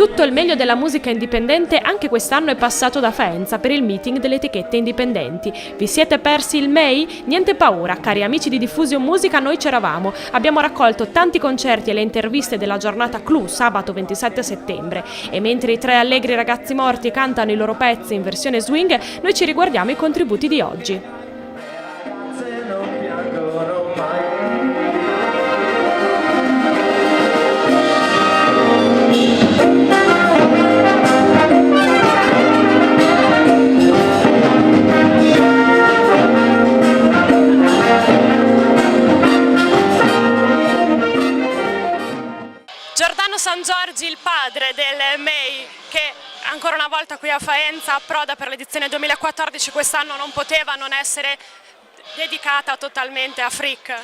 Tutto il meglio della musica indipendente anche quest'anno è passato da Faenza per il meeting delle etichette indipendenti. Vi siete persi il May? Niente paura, cari amici di Diffusion Musica, noi c'eravamo. Abbiamo raccolto tanti concerti e le interviste della giornata Clou sabato 27 settembre e mentre i tre allegri ragazzi morti cantano i loro pezzi in versione swing, noi ci riguardiamo i contributi di oggi. Giordano San Giorgi, il padre del May, che ancora una volta qui a Faenza approda per l'edizione 2014, quest'anno non poteva non essere dedicata totalmente a Frick.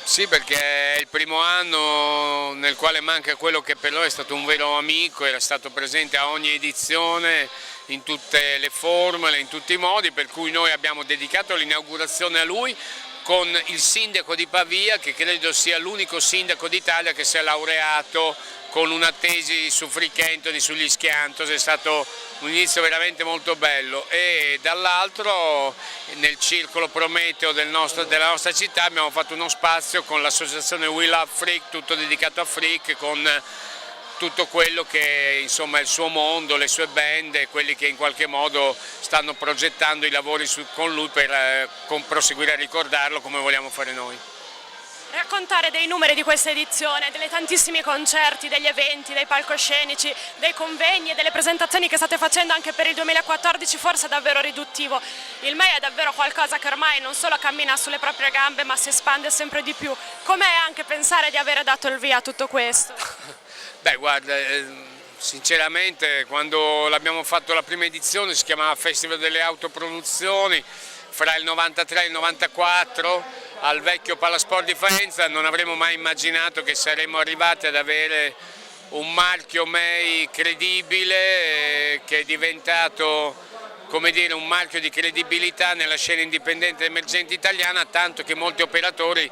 Sì, perché è il primo anno nel quale manca quello che per lui è stato un vero amico, era stato presente a ogni edizione, in tutte le formule, in tutti i modi, per cui noi abbiamo dedicato l'inaugurazione a lui con il sindaco di Pavia, che credo sia l'unico sindaco d'Italia che si è laureato con una tesi su Frick Anthony, sugli Schiantos. È stato un inizio veramente molto bello, e dall'altro nel circolo Prometeo della nostra città abbiamo fatto uno spazio con l'associazione We Love Frick, tutto dedicato a Frick, con tutto quello che insomma è il suo mondo, le sue band e quelli che in qualche modo stanno progettando i lavori con lui per proseguire a ricordarlo come vogliamo fare noi. Raccontare dei numeri di questa edizione, delle tantissimi concerti, degli eventi, dei palcoscenici, dei convegni e delle presentazioni che state facendo anche per il 2014 forse è davvero riduttivo. Il May è davvero qualcosa che ormai non solo cammina sulle proprie gambe ma si espande sempre di più. Com'è anche pensare di avere dato il via a tutto questo? Beh, guarda, sinceramente quando l'abbiamo fatto la prima edizione si chiamava Festival delle Autoproduzioni, fra il 93 e il 94 al vecchio Palasport di Faenza non avremmo mai immaginato che saremmo arrivati ad avere un marchio May credibile, che è diventato, come dire, un marchio di credibilità nella scena indipendente emergente italiana, tanto che molti operatori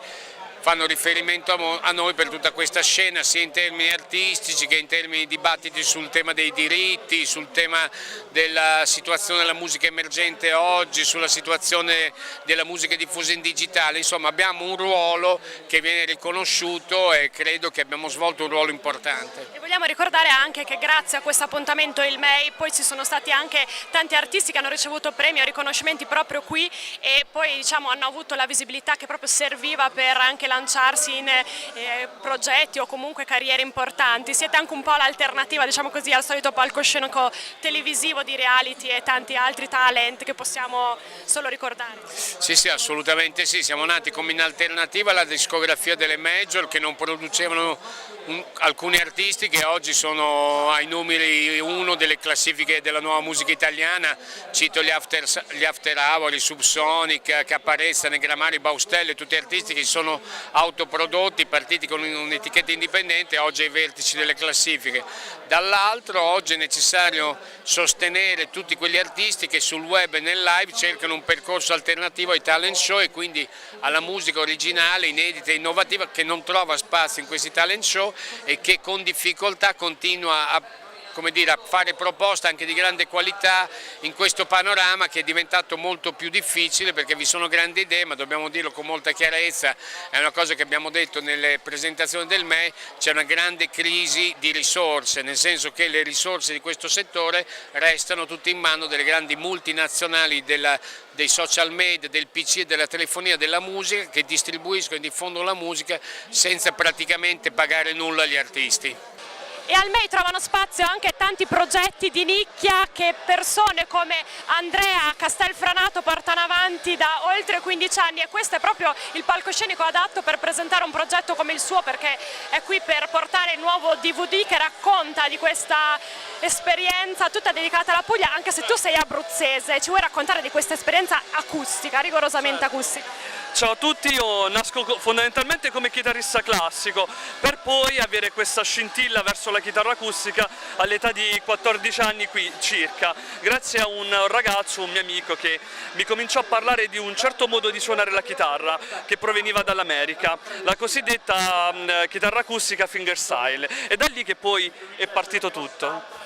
fanno riferimento a noi per tutta questa scena, sia in termini artistici che in termini di dibattiti sul tema dei diritti, sul tema della situazione della musica emergente oggi, sulla situazione della musica diffusa in digitale. Insomma, abbiamo un ruolo che viene riconosciuto e credo che abbiamo svolto un ruolo importante. E vogliamo ricordare anche che grazie a questo appuntamento il May poi ci sono stati anche tanti artisti che hanno ricevuto premi o riconoscimenti proprio qui e poi diciamo hanno avuto la visibilità che proprio serviva per anche lanciarsi in progetti o comunque carriere importanti. Siete anche un po' l'alternativa, diciamo così, al solito palcoscenico televisivo di reality e tanti altri talent che possiamo solo ricordare. Sì, assolutamente sì, siamo nati come in alternativa alla discografia delle major che non producevano alcuni artisti che oggi sono ai numeri 1 delle classifiche della nuova musica italiana. Cito gli After Hour, i Subsonic, Caparezza, Negramari, Baustelle, tutti artisti che sono autoprodotti, partiti con un'etichetta indipendente, oggi ai vertici delle classifiche. Dall'altro oggi è necessario sostenere tutti quegli artisti che sul web e nel live cercano un percorso alternativo ai talent show e quindi alla musica originale, inedita e innovativa che non trova spazio in questi talent show e che con difficoltà continua a fare proposte anche di grande qualità in questo panorama che è diventato molto più difficile perché vi sono grandi idee, ma dobbiamo dirlo con molta chiarezza, è una cosa che abbiamo detto nelle presentazioni del May, c'è una grande crisi di risorse, nel senso che le risorse di questo settore restano tutte in mano delle grandi multinazionali dei social media, del PC e della telefonia della musica che distribuiscono e diffondono la musica senza praticamente pagare nulla agli artisti. E al May trovano spazio anche tanti progetti di nicchia che persone come Andrea Castelfranato portano avanti da oltre 15 anni e questo è proprio il palcoscenico adatto per presentare un progetto come il suo, perché è qui per portare il nuovo DVD che racconta di questa esperienza tutta dedicata alla Puglia, anche se tu sei abruzzese, ci vuoi raccontare di questa esperienza acustica, rigorosamente acustica? Ciao a tutti, io nasco fondamentalmente come chitarrista classico per poi avere questa scintilla verso la chitarra acustica all'età di 14 anni qui circa, grazie a un ragazzo, un mio amico, che mi cominciò a parlare di un certo modo di suonare la chitarra che proveniva dall'America, la cosiddetta chitarra acustica fingerstyle, e da lì che poi è partito tutto.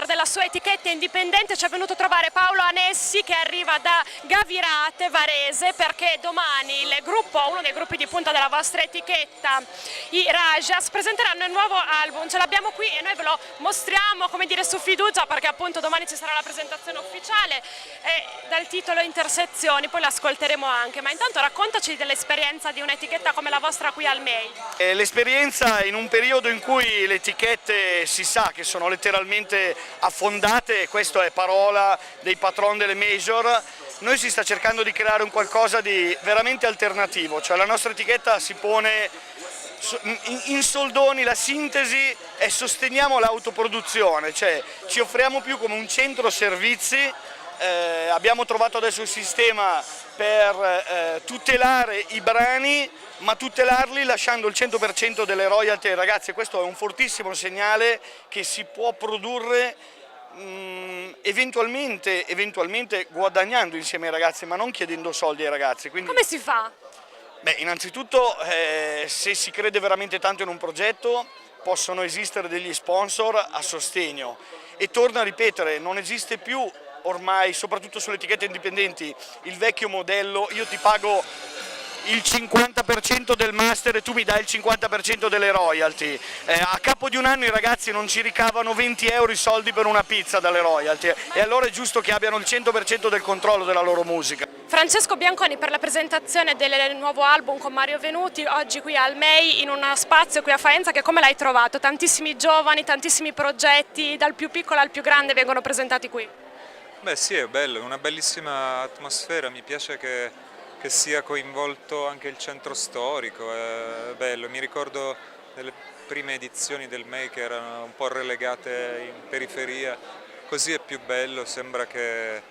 Della sua etichetta indipendente ci è venuto a trovare Paolo Anessi, che arriva da Gavirate, Varese, perché domani uno dei gruppi di punta della vostra etichetta, i Rajas, presenteranno il nuovo album. Ce l'abbiamo qui e noi ve lo mostriamo, come dire, su fiducia, perché appunto domani ci sarà la presentazione ufficiale dal titolo Intersezioni, poi l'ascolteremo anche. Ma intanto raccontaci dell'esperienza di un'etichetta come la vostra qui al MEI. L'esperienza in un periodo in cui le etichette si sa che sono letteralmente affondate, questa è parola dei patron delle major, noi si sta cercando di creare un qualcosa di veramente alternativo, cioè la nostra etichetta si pone in soldoni, la sintesi è sosteniamo l'autoproduzione, cioè ci offriamo più come un centro servizi, abbiamo trovato adesso il sistema per tutelare i brani, ma tutelarli lasciando il 100% delle royalty ai ragazzi. Questo è un fortissimo segnale che si può produrre eventualmente guadagnando insieme ai ragazzi, ma non chiedendo soldi ai ragazzi. Quindi, come si fa? Beh, innanzitutto se si crede veramente tanto in un progetto possono esistere degli sponsor a sostegno, e torno a ripetere, non esiste più ormai, soprattutto sulle etichette indipendenti, il vecchio modello: io ti pago il 50% del master e tu mi dai il 50% delle royalty. A capo di un anno i ragazzi non ci ricavano 20 euro i soldi per una pizza dalle royalty, e allora è giusto che abbiano il 100% del controllo della loro musica. Francesco Bianconi, per la presentazione del nuovo album con Mario Venuti, oggi qui al MEI, in uno spazio qui a Faenza, che come l'hai trovato? Tantissimi giovani, tantissimi progetti, dal più piccolo al più grande vengono presentati qui. Beh sì, è bello, è una bellissima atmosfera, mi piace che sia coinvolto anche il centro storico, è bello. Mi ricordo delle prime edizioni del MEI che erano un po' relegate in periferia, così è più bello, sembra che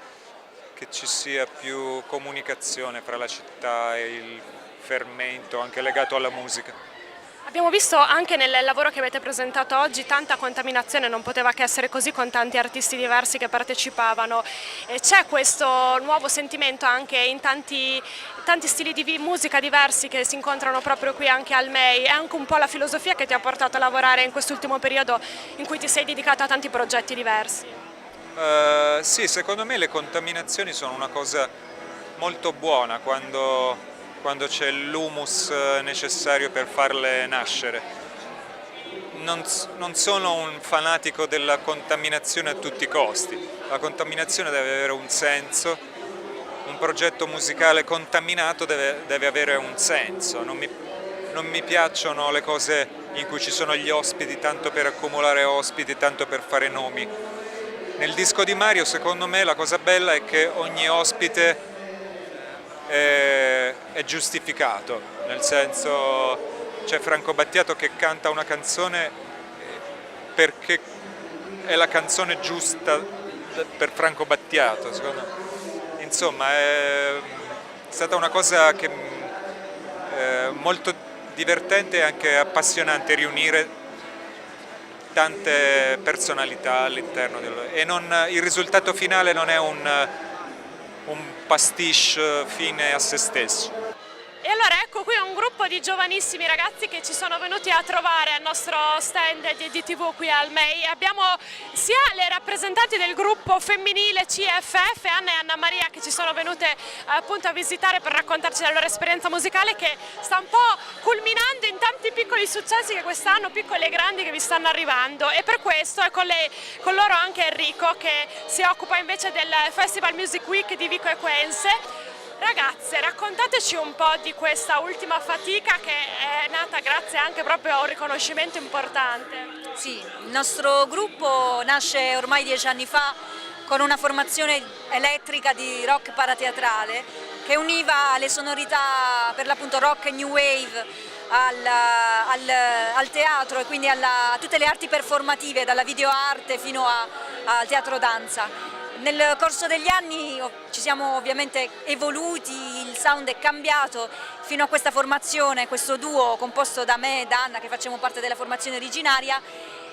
ci sia più comunicazione fra la città e il fermento anche legato alla musica. Abbiamo visto anche nel lavoro che avete presentato oggi tanta contaminazione, non poteva che essere così con tanti artisti diversi che partecipavano. C'è questo nuovo sentimento anche in tanti stili di musica diversi che si incontrano proprio qui anche al MEI. È anche un po' la filosofia che ti ha portato a lavorare in quest'ultimo periodo in cui ti sei dedicato a tanti progetti diversi. Sì, secondo me le contaminazioni sono una cosa molto buona quando c'è l'humus necessario per farle nascere. Non sono un fanatico della contaminazione a tutti i costi, la contaminazione deve avere un senso, un progetto musicale contaminato deve avere un senso, non mi piacciono le cose in cui ci sono gli ospiti tanto per accumulare ospiti, tanto per fare nomi. Nel disco di Mario secondo me la cosa bella è che ogni ospite è giustificato, nel senso c'è Franco Battiato che canta una canzone perché è la canzone giusta per Franco Battiato, secondo me. insomma è stata una cosa che molto divertente e anche appassionante riunire tante personalità all'interno il risultato finale non è un pastiche fine a se stesso. E allora ecco qui un gruppo di giovanissimi ragazzi che ci sono venuti a trovare al nostro stand di DTV qui al MEI. Abbiamo sia le rappresentanti del gruppo femminile CFF, Anna e Anna Maria, che ci sono venute appunto a visitare per raccontarci della loro esperienza musicale, che sta un po' culminando in tanti piccoli successi che quest'anno, piccoli e grandi, che vi stanno arrivando. E per questo è con loro anche Enrico, che si occupa invece del Festival Music Week di Vico Equense. Ragazze, raccontateci un po' di questa ultima fatica che è nata grazie anche proprio a un riconoscimento importante. Sì, il nostro gruppo nasce ormai 10 anni fa con una formazione elettrica di rock parateatrale che univa le sonorità per l'appunto rock e new wave al teatro e quindi a tutte le arti performative, dalla videoarte fino al teatro danza. Nel corso degli anni ci siamo ovviamente evoluti, il sound è cambiato fino a questa formazione, questo duo composto da me e da Anna, che facciamo parte della formazione originaria,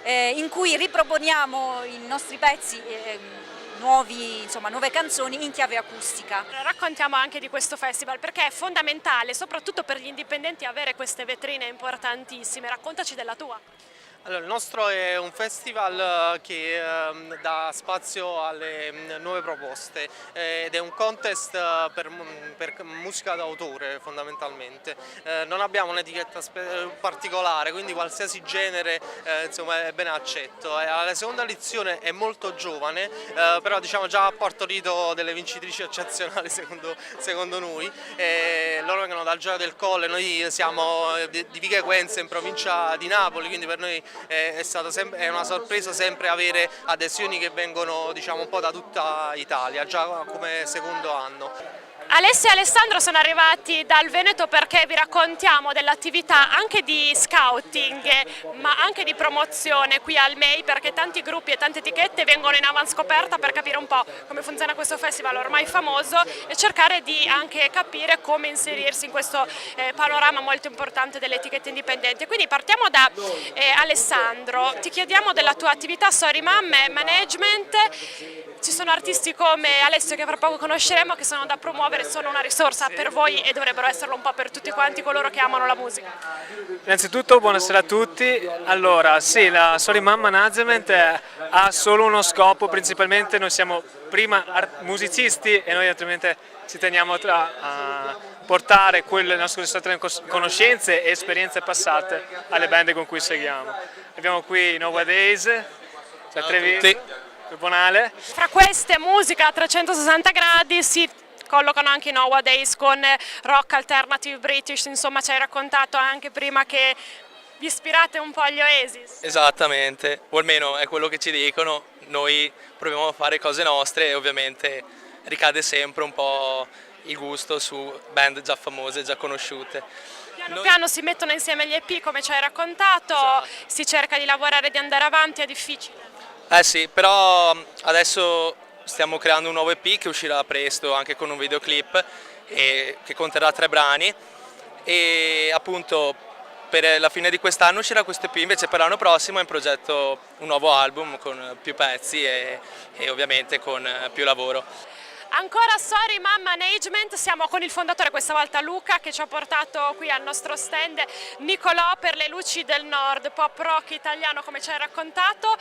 in cui riproponiamo i nostri pezzi, nuove canzoni in chiave acustica. Raccontiamo anche di questo festival, perché è fondamentale, soprattutto per gli indipendenti, avere queste vetrine importantissime. Raccontaci della tua. Allora, il nostro è un festival che dà spazio alle nuove proposte ed è un contest per musica d'autore fondamentalmente. Non abbiamo un'etichetta particolare, quindi qualsiasi genere insomma, è ben accetto. La seconda edizione è molto giovane, però diciamo già ha partorito delle vincitrici eccezionali secondo noi. Loro vengono dal Gioia del Colle, noi siamo di Vico Equense in provincia di Napoli, quindi per noi è una sorpresa sempre avere adesioni che vengono diciamo un po' da tutta Italia, già come secondo anno. Alessia e Alessandro sono arrivati dal Veneto perché vi raccontiamo dell'attività anche di scouting ma anche di promozione qui al MEI, perché tanti gruppi e tante etichette vengono in avanscoperta per capire un po' come funziona questo festival ormai famoso e cercare di anche capire come inserirsi in questo panorama molto importante delle etichette indipendenti. Quindi partiamo da Alessandro, ti chiediamo della tua attività Sorry Mom e management. Ci sono artisti come Alessio, che fra poco conosceremo, che sono da promuovere, sono una risorsa per voi e dovrebbero esserlo un po' per tutti quanti coloro che amano la musica. Innanzitutto buonasera a tutti. Allora sì, la Sorry Mom Management ha solo uno scopo, principalmente noi siamo prima musicisti e noi altrimenti ci teniamo a portare quelle nostre conoscenze e esperienze passate alle band con cui seguiamo. Abbiamo qui Nowadays, cioè Trevi. Tribunale. Fra queste musiche a 360 gradi si collocano anche i Nowadays con rock alternative british, insomma ci hai raccontato anche prima che vi ispirate un po' agli Oasis. Esattamente, o almeno è quello che ci dicono, noi proviamo a fare cose nostre e ovviamente ricade sempre un po' il gusto su band già famose, già conosciute. Piano piano si mettono insieme gli EP come ci hai raccontato, esatto. Si cerca di lavorare, di andare avanti, è difficile. Sì, però adesso stiamo creando un nuovo EP che uscirà presto anche con un videoclip che conterrà 3 brani e appunto per la fine di quest'anno uscirà questo EP, invece per l'anno prossimo è in progetto un nuovo album con più pezzi e ovviamente con più lavoro. Ancora Sorry Mom Management, siamo con il fondatore questa volta Luca, che ci ha portato qui al nostro stand, Nicolò, per le luci del nord, pop rock italiano come ci hai raccontato.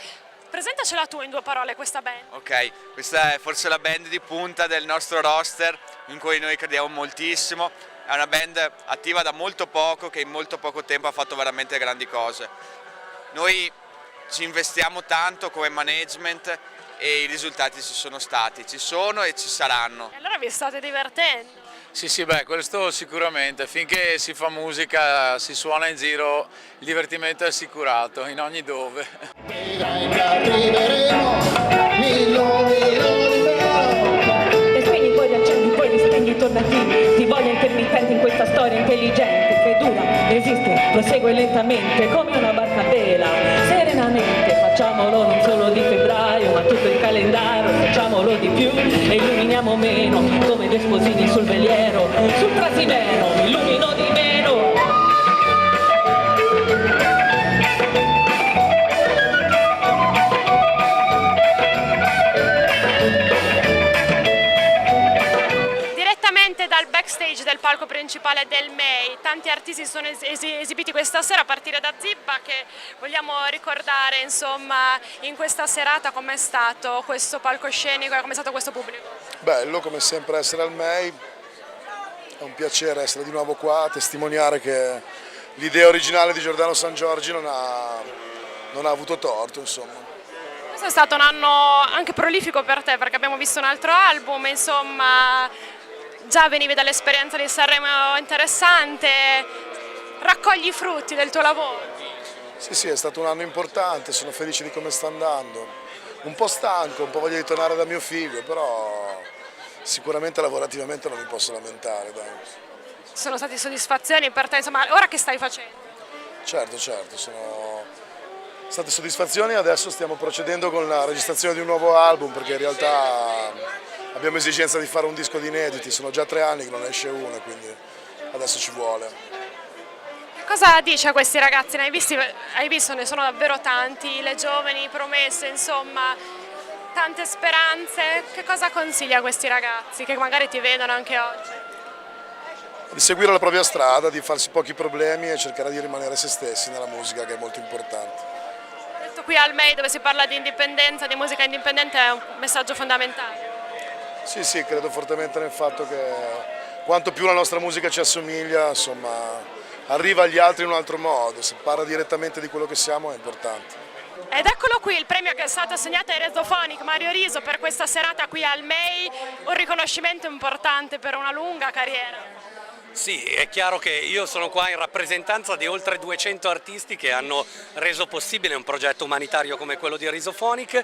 Presentacela tu in 2 parole questa band. Ok, questa è forse la band di punta del nostro roster in cui noi crediamo moltissimo. È una band attiva da molto poco, che in molto poco tempo ha fatto veramente grandi cose. Noi ci investiamo tanto come management e i risultati ci sono stati, ci sono e ci saranno. E allora vi state divertendo? Sì, beh, questo sicuramente, finché si fa musica, si suona in giro, il divertimento è assicurato, in ogni dove. E spegni, poi riaccendi, poi li spegni, torna qui, ti voglio intermittente in questa storia intelligente, che dura, resiste, prosegue lentamente, come una barca a vela, serenamente, facciamolo non solo di febbraio, ma tutto il calendario, facciamolo di più e illuminiamo meno, come due sposini sul veliero, sul Trasimeno, illumino di meno. Dal backstage del palco principale del MEI, tanti artisti sono esibiti questa sera a partire da Zibba, che vogliamo ricordare insomma in questa serata com'è stato questo palcoscenico e com'è stato questo pubblico. Bello come sempre essere al MEI, è un piacere essere di nuovo qua a testimoniare che l'idea originale di Giordano San Giorgi non ha avuto torto, insomma. Questo è stato un anno anche prolifico per te, perché abbiamo visto un altro album, insomma già venivi dall'esperienza di Sanremo interessante, raccogli i frutti del tuo lavoro. Sì, è stato un anno importante, sono felice di come sta andando, un po' stanco, un po' voglia di tornare da mio figlio, però sicuramente lavorativamente non mi posso lamentare. Dai. Ci sono state soddisfazioni per te, insomma, ora che stai facendo? Certo, sono state soddisfazioni, adesso stiamo procedendo con la registrazione di un nuovo album, perché in realtà abbiamo esigenza di fare un disco di inediti, sono già 3 anni che non esce uno, quindi adesso ci vuole. Cosa dici a questi ragazzi? Hai visto, ne sono davvero tanti, le giovani promesse, insomma, tante speranze. Che cosa consigli a questi ragazzi che magari ti vedono anche oggi? Di seguire la propria strada, di farsi pochi problemi e cercare di rimanere se stessi nella musica, che è molto importante. Detto qui al MEI, dove si parla di indipendenza, di musica indipendente, è un messaggio fondamentale. Sì, credo fortemente nel fatto che quanto più la nostra musica ci assomiglia, insomma, arriva agli altri in un altro modo, se parla direttamente di quello che siamo è importante. Ed eccolo qui il premio che è stato assegnato ai Resophonic Mario Riso per questa serata qui al MEI, un riconoscimento importante per una lunga carriera. Sì, è chiaro che io sono qua in rappresentanza di oltre 200 artisti che hanno reso possibile un progetto umanitario come quello di Resophonic.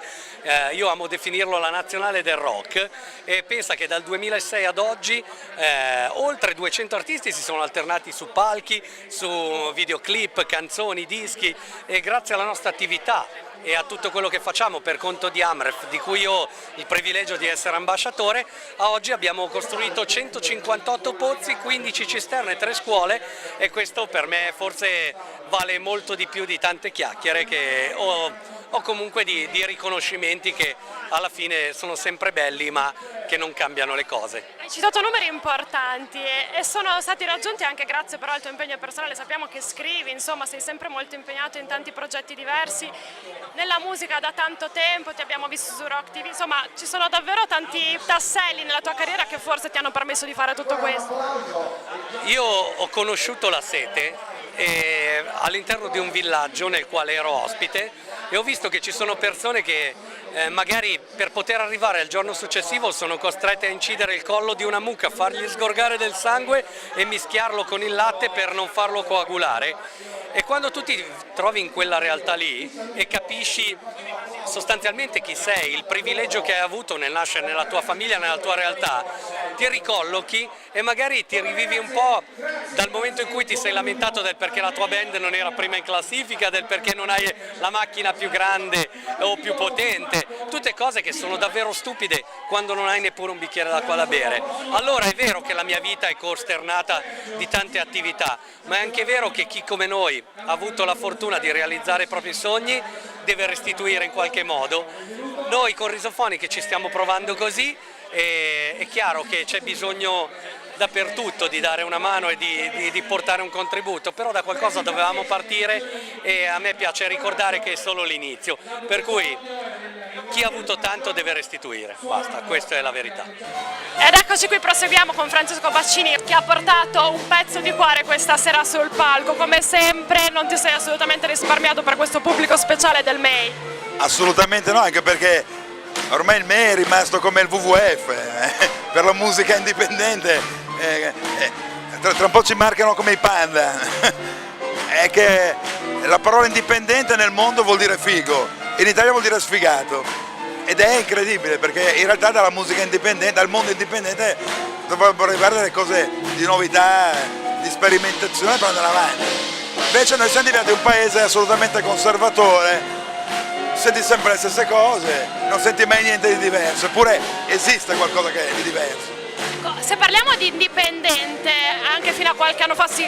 Io amo definirlo la nazionale del rock e pensa che dal 2006 ad oggi oltre 200 artisti si sono alternati su palchi, su videoclip, canzoni, dischi e grazie alla nostra attività e a tutto quello che facciamo per conto di Amref, di cui ho il privilegio di essere ambasciatore, a oggi abbiamo costruito 158 pozzi, 15 cisterne, 3 scuole e questo per me forse vale molto di più di tante chiacchiere che o comunque di riconoscimenti che alla fine sono sempre belli ma che non cambiano le cose. Hai citato numeri importanti e sono stati raggiunti anche grazie però al tuo impegno personale, sappiamo che scrivi, insomma sei sempre molto impegnato in tanti progetti diversi, nella musica da tanto tempo, ti abbiamo visto su Rock TV, insomma ci sono davvero tanti tasselli nella tua carriera che forse ti hanno permesso di fare tutto questo. Io ho conosciuto la Sete all'interno di un villaggio nel quale ero ospite e ho visto che ci sono persone che magari per poter arrivare al giorno successivo sono costrette a incidere il collo di una mucca, fargli sgorgare del sangue e mischiarlo con il latte per non farlo coagulare. E quando tu ti trovi in quella realtà lì e capisci sostanzialmente chi sei, il privilegio che hai avuto nel nascere nella tua famiglia, nella tua realtà, ti ricollochi e magari ti rivivi un po' dal momento in cui ti sei lamentato del perché la tua band non era prima in classifica, del perché non hai la macchina più grande o più potente, tutte cose che sono davvero stupide quando non hai neppure un bicchiere d'acqua da bere. Allora è vero che la mia vita è costernata di tante attività, ma è anche vero che chi come noi ha avuto la fortuna di realizzare i propri sogni deve restituire in qualche modo. Noi con Resophonic ci stiamo provando così e è chiaro che c'è bisogno dappertutto di dare una mano e di portare un contributo, però da qualcosa dovevamo partire e a me piace ricordare che è solo l'inizio, per cui chi ha avuto tanto deve restituire, basta, questa è la verità. Ed eccoci qui, proseguiamo con Francesco Baccini che ha portato un pezzo di cuore questa sera sul palco, come sempre non ti sei assolutamente risparmiato per questo pubblico speciale del MEI. Assolutamente no, anche perché ormai il MEI è rimasto come il WWF per la musica indipendente. Tra un po' ci marcano come i Panda. È che la parola indipendente nel mondo vuol dire figo, in Italia vuol dire sfigato ed è incredibile perché in realtà dalla musica indipendente, dal mondo indipendente dovrebbero arrivare delle cose di novità, di sperimentazione per andare avanti. Invece noi siamo diventati un paese assolutamente conservatore senti sempre le stesse cose, non senti mai niente di diverso, eppure esiste qualcosa che è di diverso. Se parliamo di indipendente, anche fino a qualche anno fa si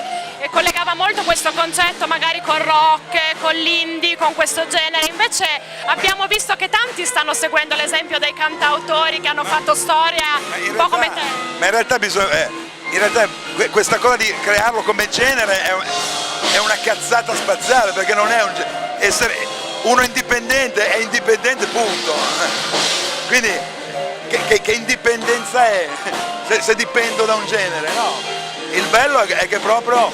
collegava molto questo concetto magari con rock, con l'indie, con questo genere, invece abbiamo visto che tanti stanno seguendo l'esempio dei cantautori che hanno fatto storia un po' come te. Ma in realtà questa cosa di crearlo come genere è una cazzata spaziale, perché non è essere uno indipendente, è indipendente punto. Quindi che indipendenza è se dipendo da un genere? No, il bello è che proprio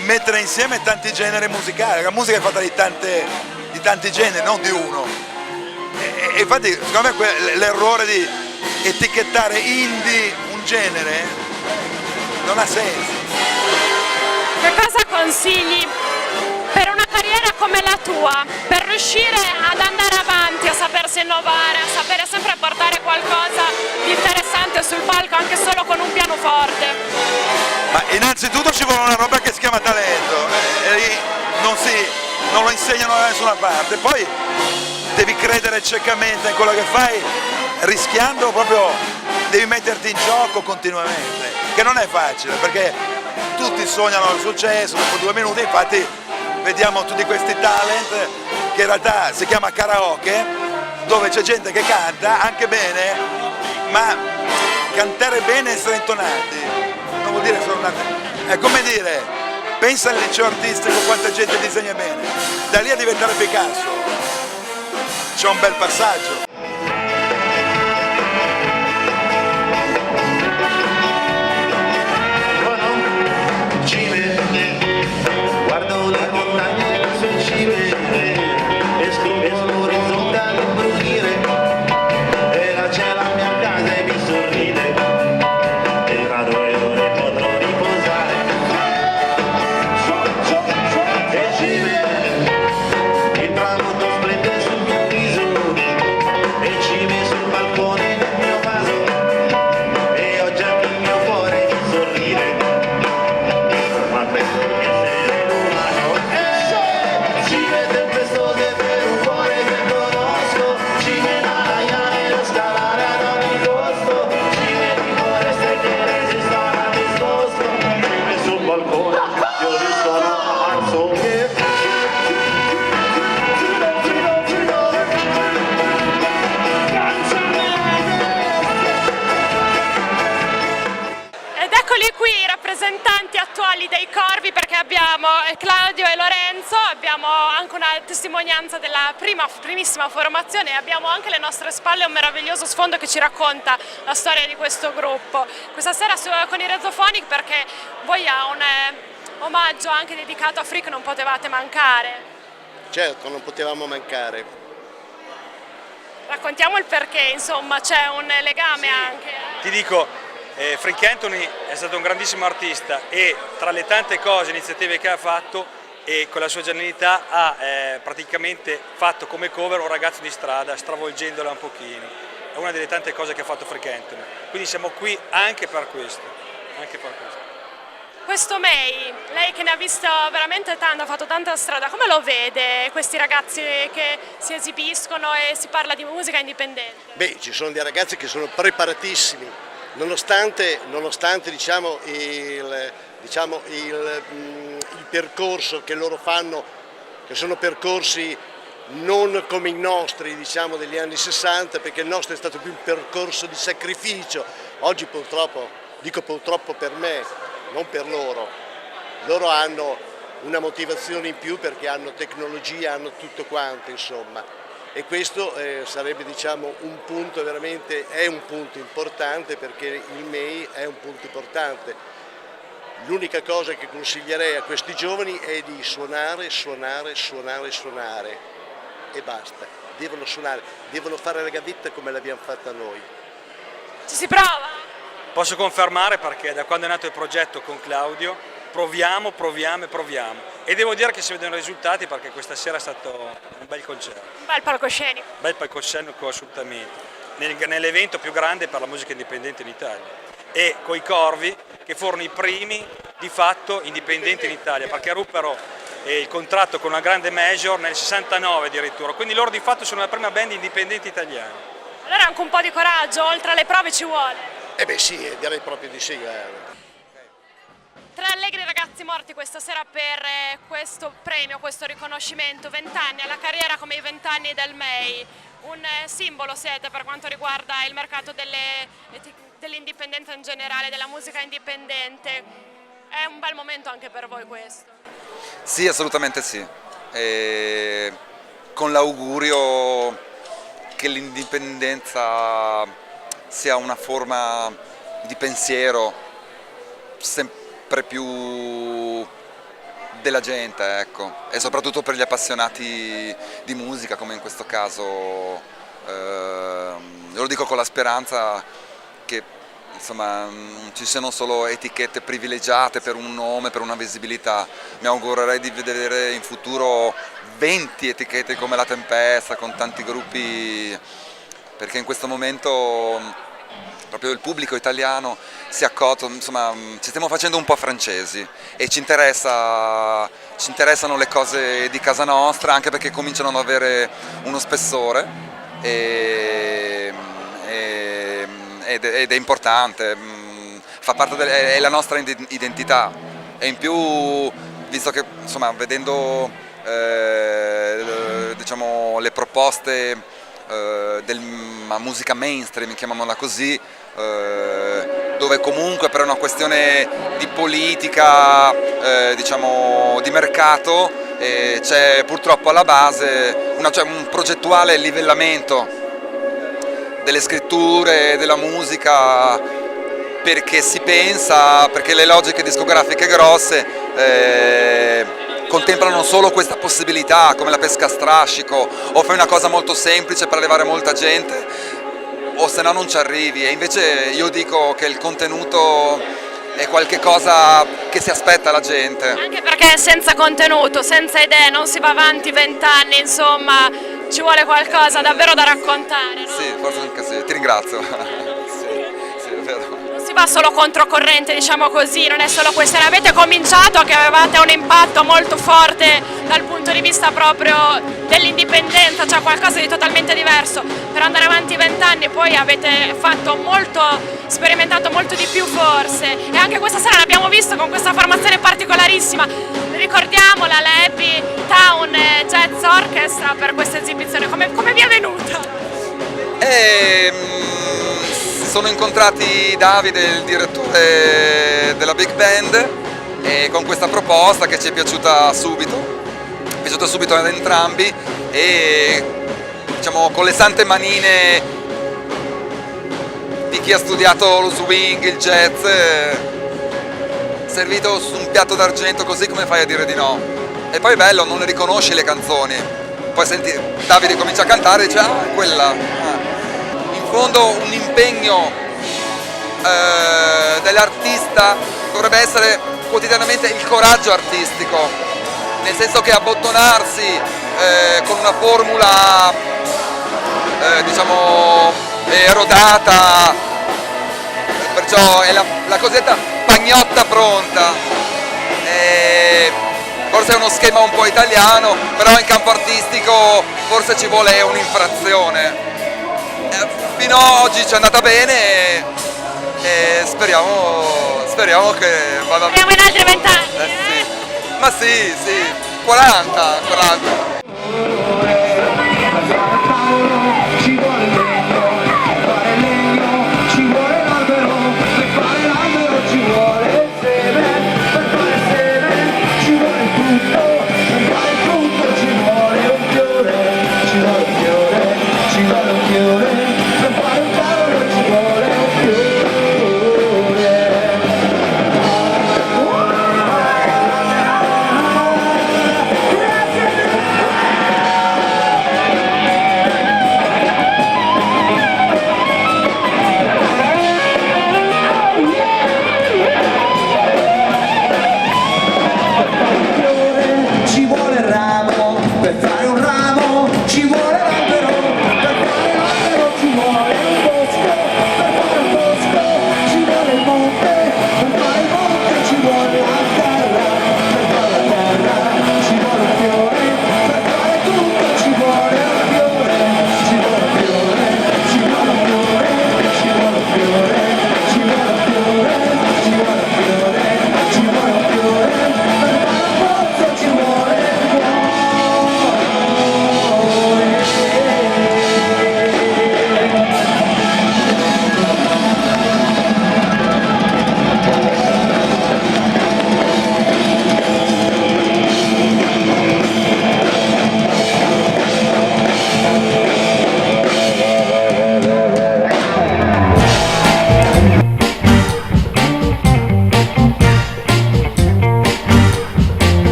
mettere insieme tanti generi musicali, la musica è fatta di tanti generi, non di uno. E infatti secondo me l'errore di etichettare indie un genere non ha senso. Che cosa consigli per una carriera come la tua, per riuscire ad andare avanti, a sapersi innovare, a sapere sempre portare qualcosa di interessante sul palco, anche solo con un pianoforte? Ma innanzitutto ci vuole una roba che si chiama talento, e lì non lo insegnano da nessuna parte, poi devi credere ciecamente in quello che fai, rischiando proprio, devi metterti in gioco continuamente, che non è facile, perché tutti sognano il successo dopo 2 minuti, infatti vediamo tutti questi talent che in realtà si chiama karaoke, dove c'è gente che canta anche bene, ma cantare bene e essere intonati non vuol dire solo è come dire, pensa al liceo artistico quanta gente disegna bene, da lì a diventare Picasso c'è un bel passaggio. Guardo le montagne sul cime e scrivo l'orizzonte all'imbrunire e la ciela mia casa e mi sorride e tra 2 ore potrò riposare e cime il tramonto splende sul mio viso e cime sul balcone del mio vaso e oggi anche il mio cuore mi sorride ma penso che dei Corvi, perché abbiamo Claudio e Lorenzo, abbiamo anche una testimonianza della primissima formazione e abbiamo anche alle nostre spalle un meraviglioso sfondo che ci racconta la storia di questo gruppo. Questa sera con i Rezophonic, perché voi a un omaggio anche dedicato a Freak non potevate mancare. Certo, non potevamo mancare. Raccontiamo il perché, insomma, c'è un legame anche. Ti dico, Frank Anthony è stato un grandissimo artista e tra le tante cose, iniziative che ha fatto e con la sua genialità ha praticamente fatto come cover Un ragazzo di strada, stravolgendola un pochino. È una delle tante cose che ha fatto Frank Anthony. Quindi siamo qui anche per questo. Questo May, lei che ne ha visto veramente tanto, ha fatto tanta strada, come lo vede questi ragazzi che si esibiscono e si parla di musica indipendente? Beh, ci sono dei ragazzi che sono preparatissimi. Nonostante diciamo, il percorso che loro fanno, che sono percorsi non come i nostri, diciamo, degli anni 60, perché il nostro è stato più un percorso di sacrificio. Oggi purtroppo, dico purtroppo per me, non per loro hanno una motivazione in più perché hanno tecnologia, hanno tutto quanto, insomma. E questo sarebbe, diciamo, un punto veramente, è un punto importante, perché il MEI è un punto importante. L'unica cosa che consiglierei a questi giovani è di suonare e basta. Devono suonare, devono fare la gavetta come l'abbiamo fatta noi. Ci si prova? Posso confermare, perché da quando è nato il progetto con Claudio proviamo e devo dire che si vedono i risultati, perché questa sera è stato un bel concerto. Un bel palcoscenico. Bel palcoscenico assolutamente, nell'evento più grande per la musica indipendente in Italia e coi Corvi che furono i primi di fatto indipendenti in Italia, perché ruppero il contratto con una grande major nel 69 addirittura, quindi loro di fatto sono la prima band indipendente italiana. Allora anche un po' di coraggio, oltre alle prove ci vuole. Eh beh sì, direi proprio di sì. Tre allegri ragazzi morti questa sera per questo premio, questo riconoscimento, 20 anni, alla carriera come i 20 anni del MEI. Un simbolo siete per quanto riguarda il mercato dell'indipendenza in generale, della musica indipendente. È un bel momento anche per voi questo? Sì, assolutamente sì. Con l'augurio che l'indipendenza sia una forma di pensiero sempre più della gente, ecco, e soprattutto per gli appassionati di musica, come in questo caso. Lo dico con la speranza che insomma non ci siano solo etichette privilegiate per un nome, per una visibilità. Mi augurerei di vedere in futuro 20 etichette come La Tempesta, con tanti gruppi, perché in questo momento proprio il pubblico italiano si è accorto, insomma ci stiamo facendo un po' francesi e ci interessano le cose di casa nostra, anche perché cominciano ad avere uno spessore ed è importante, fa parte è la nostra identità, e in più, visto che insomma vedendo diciamo, le proposte della musica mainstream, chiamiamola così, dove comunque per una questione di politica, diciamo, di mercato, c'è purtroppo alla base un progettuale livellamento delle scritture, della musica, perché si pensa, perché le logiche discografiche grosse contemplano solo questa possibilità, come la pesca a strascico, o fai una cosa molto semplice per arrivare a molta gente, o se no non ci arrivi. E invece io dico che il contenuto è qualche cosa che si aspetta la gente. Anche perché senza contenuto, senza idee non si va avanti 20 anni, insomma ci vuole qualcosa davvero da raccontare, no? Sì, forse anche sì, ti ringrazio. sì, è vero. Non si va solo controcorrente, diciamo così, non è solo questione. Avete cominciato che avevate un impatto molto forte dal punto di vista proprio dell'indipendenza, cioè qualcosa di totalmente diverso. Per andare avanti 20 anni poi avete fatto sperimentato molto di più forse, e anche questa sera l'abbiamo visto con questa formazione particolarissima. Ricordiamola, la Happy Town Jazz Orchestra, per questa esibizione, come vi è venuta? Si sono incontrati Davide, il direttore della Big Band, e con questa proposta che ci è piaciuta subito ad entrambi, e diciamo con le sante manine di chi ha studiato lo swing, il jazz, servito su un piatto d'argento, così come fai a dire di no? E poi è bello, non le riconosci le canzoni, poi senti Davide comincia a cantare e dice quella. In fondo un impegno dell'artista dovrebbe essere quotidianamente il coraggio artistico, nel senso che abbottonarsi con una formula diciamo rodata, perciò è la cosiddetta pagnotta pronta, forse è uno schema un po' italiano, però in campo artistico forse ci vuole un'infrazione. Fino ad oggi ci è andata bene e speriamo che vada bene. Speriamo in altri 20 anni. Sì. Ma sì, 40.